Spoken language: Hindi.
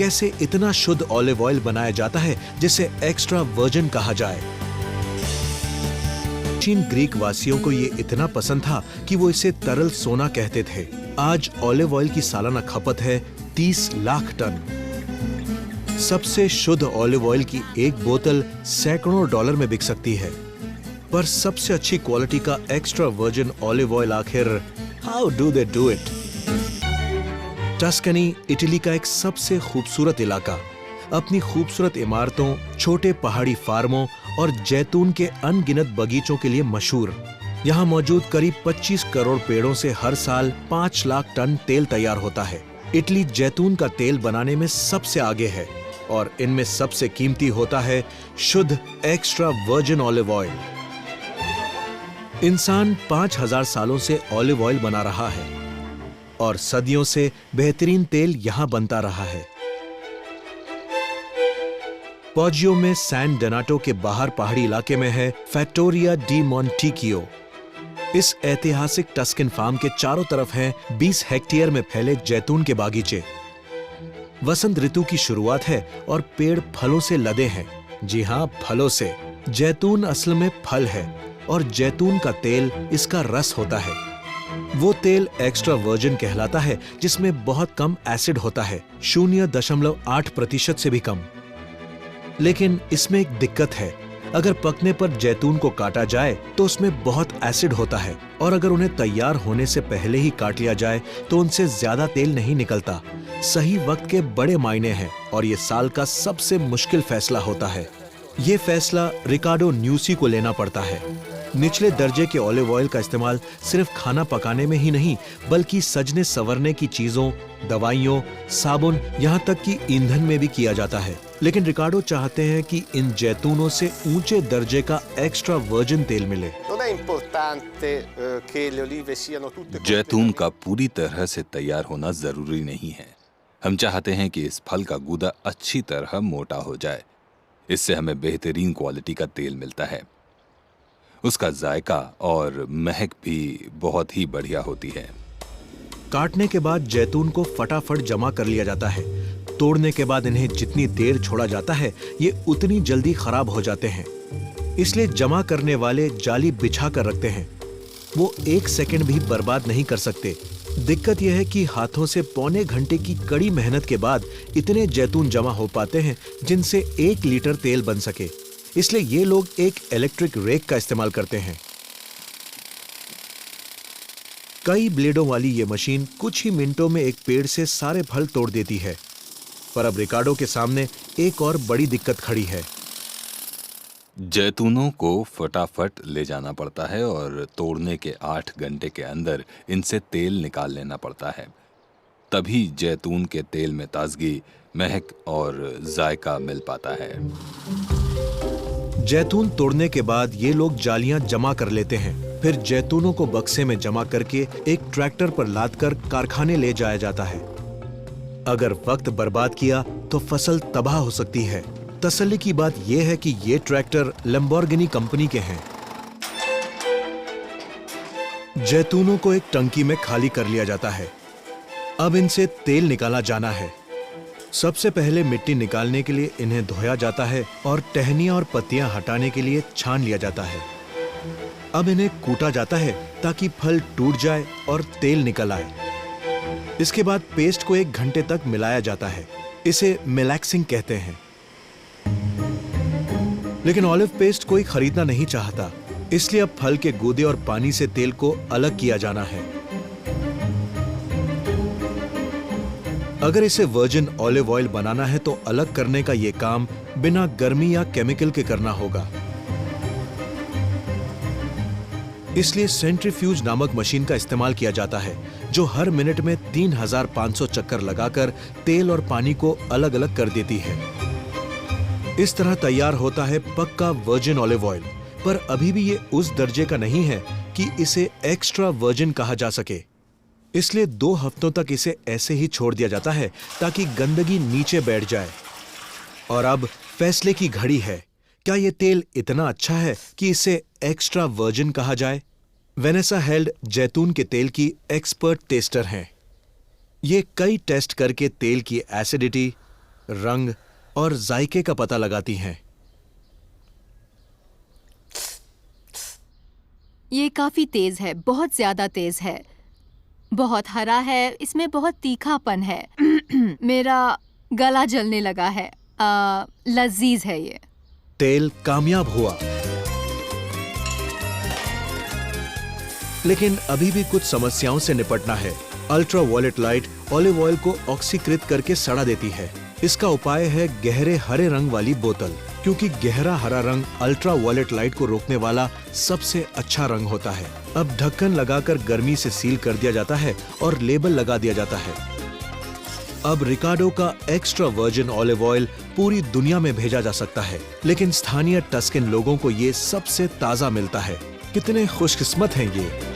कैसे इतना शुद्ध ऑलिव ऑयल बनाया जाता है जिसे एक्स्ट्रा वर्जिन कहा जाए। प्राचीन ग्रीक वासियों को ये इतना पसंद था कि वो इसे तरल सोना कहते थे। आज ऑलिव ऑयल की सालाना खपत है 30 लाख टन। सबसे शुद्ध ऑलिव ऑयल की एक बोतल सैकड़ों डॉलर में बिक सकती है, पर सबसे अच्छी क्वालिटी का एक्स्ट्रा वर्जिन ऑलिव ऑयल आखिर how do they do it? Tuscany Italy का एक सबसे खूबसूरत इलाका अपनी खूबसूरत इमारतों, छोटे पहाड़ी फार्मों और जैतून के अनगिनत बगीचों के लिए मशहूर। यहाँ मौजूद करीब 25 करोड़ पेड़ों से हर साल 5 लाख टन तेल तैयार होता है। इटली जैतून का तेल बनाने में सबसे आगे है और इनमें सबसे कीमती होता है शुद्ध एक्स्ट्रा वर्जिन ऑलिव ऑयल। इंसान 5000 सालों से ऑलिव ऑयल बना रहा है और सदियों से बेहतरीन तेल यहां बनता रहा है। पोजियो में सैन डोनाटो के बाहर पहाड़ी इलाके में है फैक्टोरिया डी मॉन्टिकियो। इस ऐतिहासिक टस्कन फार्म के चारों तरफ हैं 20 हेक्टेयर में फैले जैतून के बागीचे। वसंत ऋतु की शुरुआत है और पेड़ फलों से लदे हैं। जी हां, फलों से। जैतून असल में फल है और जैतून का तेल इसका रस होता है। वो तेल एक्स्ट्रा वर्जिन कहलाता है जिसमें बहुत कम एसिड होता है, 0.8% से भी कम। लेकिन इसमें एक दिक्कत है, अगर पकने पर जैतून को काटा जाए तो उसमें बहुत एसिड होता है और अगर उन्हें तैयार होने से पहले ही काट लिया जाए तो उनसे ज्यादा तेल नहीं निकलता। सही वक्त के बड़े मायने हैं और ये साल का सबसे मुश्किल फैसला होता है। ये फैसला रिकार्डो न्यूसी को लेना पड़ता है। निचले दर्जे के ऑलिव ऑयल का इस्तेमाल सिर्फ खाना पकाने में ही नहीं बल्कि सजने संवरने की चीजों, दवाइयों, साबुन, यहाँ तक कि ईंधन में भी किया जाता है। लेकिन रिकार्डो चाहते हैं कि इन जैतूनों से ऊंचे दर्जे का एक्स्ट्रा वर्जिन तेल मिले। जैतून का पूरी तरह से तैयार होना जरूरी नहीं है। हम चाहते हैं कि इस फल का गूदा अच्छी तरह मोटा हो जाए। इससे हमें बेहतरीन क्वालिटी का तेल मिलता है। उसका जायका और महक भी बहुत ही बढ़िया होती है। काटने के बाद जैतून को फटाफट जमा कर लिया जाता है। तोड़ने के बाद इन्हें जितनी देर छोड़ा जाता है ये उतनी जल्दी खराब हो जाते हैं। इसलिए जमा करने वाले जाली बिछा कर रखते हैं। वो 1 सेकंड भी बर्बाद नहीं कर सकते। दिक्कत यह है कि हाथों से पौने घंटे की कड़ी मेहनत के बाद इतने जैतून जमा हो पाते हैं जिनसे 1 लीटर तेल बन सके। इसलिए ये लोग एक इलेक्ट्रिक रेक का इस्तेमाल करते हैं। कई ब्लेडों वाली ये मशीन कुछ ही मिनटों में एक पेड़ से सारे फल तोड़ देती है। पर अब रिकार्डो के सामने एक और बड़ी दिक्कत खड़ी है। जैतूनों को फटाफट ले जाना पड़ता है और तोड़ने के 8 घंटे के अंदर इनसे तेल निकाल लेना पड़ता है। तभी जैतून के तेल में ताजगी, महक और जायका मिल पाता है। जैतून तोड़ने के बाद ये लोग जालियां जमा कर लेते हैं। फिर जैतूनों को बक्से में जमा करके एक ट्रैक्टर पर लादकर कारखाने ले जाया जाता है। अगर वक्त बर्बाद किया तो फसल तबाह हो सकती है। तसल्ली की बात यह है कि ये ट्रैक्टर लैम्बोर्गिनी कंपनी के हैं। जैतूनों को एक टंकी में खाली कर लिया जाता है। अब इनसे तेल निकाला जाना है। सबसे पहले मिट्टी निकालने के लिए इन्हें धोया जाता है और टहनियां और पत्तियां हटाने के लिए छान लिया जाता है। अब इन्हें कूटा जाता है ताकि फल टूट जाए और तेल निकल आए। इसके बाद पेस्ट को 1 घंटे तक मिलाया जाता है। इसे मिलैक्सिंग कहते हैं। लेकिन ऑलिव पेस्ट कोई खरीदना नहीं चाहता, इसलिए अब फल के गूदे और पानी से तेल को अलग किया जाना है। अगर इसे वर्जिन ऑलिव ऑयल बनाना है तो अलग करने का यह काम बिना गर्मी या केमिकल के करना होगा। इसलिए सेंट्रीफ्यूज नामक मशीन का इस्तेमाल किया जाता है जो हर मिनट में 3500 चक्कर लगाकर तेल और पानी को अलग अलग कर देती है। इस तरह तैयार होता है पक्का वर्जिन ऑलिव ऑयल। पर अभी भी ये उस दर्जे का नहीं है कि इसे एक्स्ट्रा वर्जिन कहा जा सके। इसलिए 2 हफ्तों तक इसे ऐसे ही छोड़ दिया जाता है ताकि गंदगी नीचे बैठ जाए। और अब फैसले की घड़ी है। क्या यह तेल इतना अच्छा है कि इसे एक्स्ट्रा वर्जिन कहा जाए? वेनेसा हेल्ड जैतून के तेल की एक्सपर्ट टेस्टर हैं। ये कई टेस्ट करके तेल की एसिडिटी, रंग और जायके का पता लगाती हैं। ये काफी तेज है, बहुत ज्यादा तेज है, बहुत हरा है, इसमें बहुत तीखापन है। मेरा गला जलने लगा है। लजीज है ये। तेल कामयाब हुआ, लेकिन अभी भी कुछ समस्याओं से निपटना है। Ultra violet light olive oil को ऑक्सीकृत करके सड़ा देती है। इसका उपाय है गहरे हरे रंग वाली बोतल, क्योंकि गहरा हरा रंग अल्ट्रा वायलेट लाइट को रोकने वाला सबसे अच्छा रंग होता है। अब ढक्कन लगाकर गर्मी से सील कर दिया जाता है और लेबल लगा दिया जाता है। अब रिकार्डो का एक्स्ट्रा वर्जिन ऑलिव ऑयल पूरी दुनिया में भेजा जा सकता है, लेकिन स्थानीय टस्कन लोगों को ये सबसे ताजा मिलता है। कितने खुशकिस्मत हैं ये।